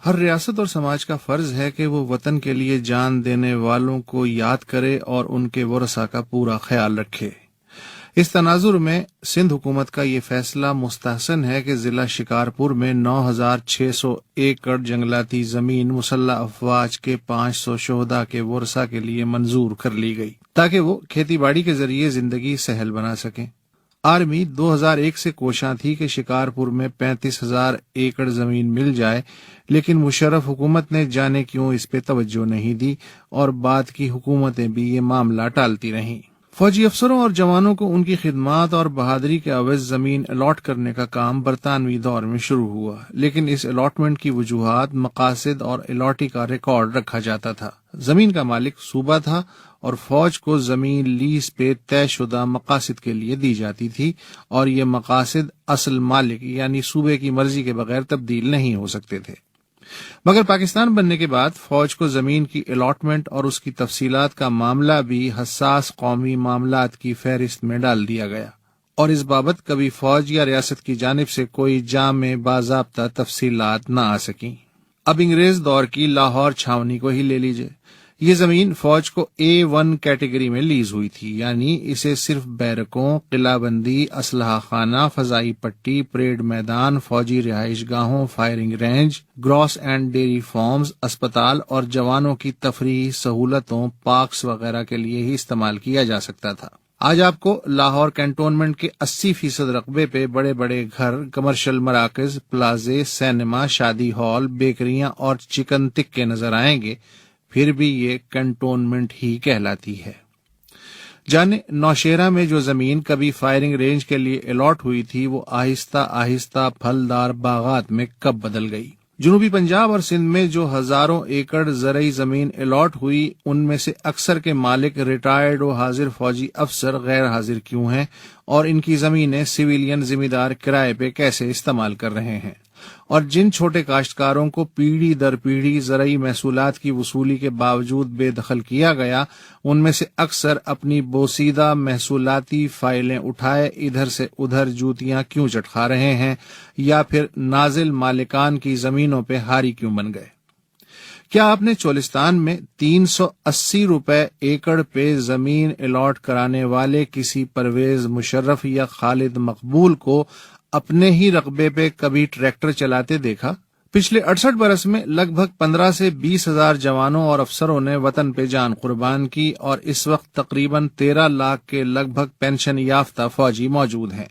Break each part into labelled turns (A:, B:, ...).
A: ہر ریاست اور سماج کا فرض ہے کہ وہ وطن کے لیے جان دینے والوں کو یاد کرے اور ان کے ورثاء کا پورا خیال رکھے۔ اس تناظر میں سندھ حکومت کا یہ فیصلہ مستحسن ہے کہ ضلع شکارپور میں 9600 ایکڑ جنگلاتی زمین مسلح افواج کے 500 شہداء کے ورثاء کے لیے منظور کر لی گئی تاکہ وہ کھیتی باڑی کے ذریعے زندگی سہل بنا سکیں۔ آرمی 2001 سے کوشاں تھی کہ شکارپور میں 35,000 ایکڑ زمین مل جائے، لیکن مشرف حکومت نے جانے کیوں اس پہ توجہ نہیں دی اور بعد کی حکومتیں بھی یہ معاملہ ٹالتی رہیں۔ فوجی افسروں اور جوانوں کو ان کی خدمات اور بہادری کے عوض زمین الاٹ کرنے کا کام برطانوی دور میں شروع ہوا، لیکن اس الاٹمنٹ کی وجوہات، مقاصد اور الاٹی کا ریکارڈ رکھا جاتا تھا۔ زمین کا مالک صوبہ تھا اور فوج کو زمین لیز پہ طے شدہ مقاصد کے لیے دی جاتی تھی، اور یہ مقاصد اصل مالک یعنی صوبے کی مرضی کے بغیر تبدیل نہیں ہو سکتے تھے۔ مگر پاکستان بننے کے بعد فوج کو زمین کی الاٹمنٹ اور اس کی تفصیلات کا معاملہ بھی حساس قومی معاملات کی فہرست میں ڈال دیا گیا، اور اس بابت کبھی فوج یا ریاست کی جانب سے کوئی جامع باضابطہ تفصیلات نہ آ سکیں۔ اب انگریز دور کی لاہور چھاونی کو ہی لے لیجئے۔ یہ زمین فوج کو A1 کیٹیگری میں لیز ہوئی تھی، یعنی اسے صرف بیرکوں، قلعہ بندی، اسلحہ خانہ، فضائی پٹی، پریڈ میدان، فوجی رہائش گاہوں، firing range, grass and dairy farms, اسپتال اور جوانوں کی تفریحی سہولتوں، پارکس وغیرہ کے لیے ہی استعمال کیا جا سکتا تھا۔ آج آپ کو لاہور کینٹونمنٹ کے 80% رقبے پہ بڑے بڑے گھر، کمرشل مراکز، پلازے، سینما، شادی ہال، بیکریاں اور چکن تکے نظر آئیں گے، پھر بھی یہ کنٹونمنٹ ہی کہلاتی ہے۔ جانے نوشیرہ میں جو زمین کبھی فائرنگ رینج کے لیے الاٹ ہوئی تھی، وہ آہستہ آہستہ پھلدار باغات میں کب بدل گئی۔ جنوبی پنجاب اور سندھ میں جو ہزاروں ایکڑ زرعی زمین الاٹ ہوئی، ان میں سے اکثر کے مالک ریٹائرڈ و حاضر فوجی افسر غیر حاضر کیوں ہیں، اور ان کی زمینیں سویلین ذمہ دار کرائے پہ کیسے استعمال کر رہے ہیں، اور جن چھوٹے کاشتکاروں کو پیڑھی در پیڑھی زرعی محصولات کی وصولی کے باوجود بے دخل کیا گیا، ان میں سے اکثر اپنی بوسیدہ محصولاتی فائلیں اٹھائے ادھر سے ادھر جوتیاں کیوں چٹکا رہے ہیں، یا پھر نازل مالکان کی زمینوں پہ ہاری کیوں بن گئے؟ کیا آپ نے چولستان میں 380 روپے ایکڑ پہ زمین الاٹ کرانے والے کسی پرویز مشرف یا خالد مقبول کو اپنے ہی رقبے پہ کبھی ٹریکٹر چلاتے دیکھا؟ پچھلے 68 برس میں لگ بھگ 15 سے 20 ہزار جوانوں اور افسروں نے وطن پہ جان قربان کی، اور اس وقت تقریباً 13 لاکھ کے لگ بھگ پینشن یافتہ فوجی موجود ہیں۔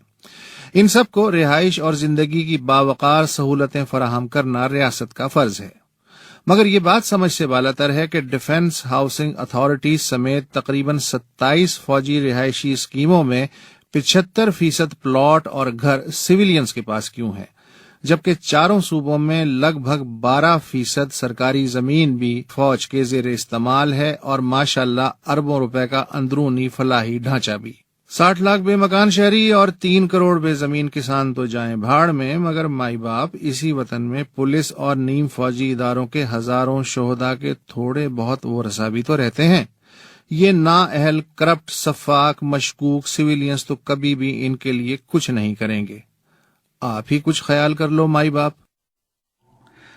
A: ان سب کو رہائش اور زندگی کی باوقار سہولتیں فراہم کرنا ریاست کا فرض ہے، مگر یہ بات سمجھ سے بالاتر ہے کہ ڈیفنس ہاؤسنگ اتھارٹی سمیت تقریباً 27 فوجی رہائشی اسکیموں میں 75% پلاٹ اور گھر سویلینز کے پاس کیوں ہیں، جبکہ چاروں صوبوں میں لگ بھگ 12% سرکاری زمین بھی فوج کے زیر استعمال ہے، اور ماشاءاللہ اربوں روپے کا اندرونی فلاحی ڈھانچہ بھی۔ 60 لاکھ بے مکان شہری اور 3 کروڑ بے زمین کسان تو جائیں بھاڑ میں، مگر مائی باپ اسی وطن میں پولیس اور نیم فوجی اداروں کے ہزاروں شہداء کے تھوڑے بہت ورثاء بھی تو رہتے ہیں۔ یہ نااہل، کرپٹ، سفاک، مشکوک سویلینز تو کبھی بھی ان کے لیے کچھ نہیں کریں گے۔ آپ ہی کچھ خیال کر لو مائی باپ۔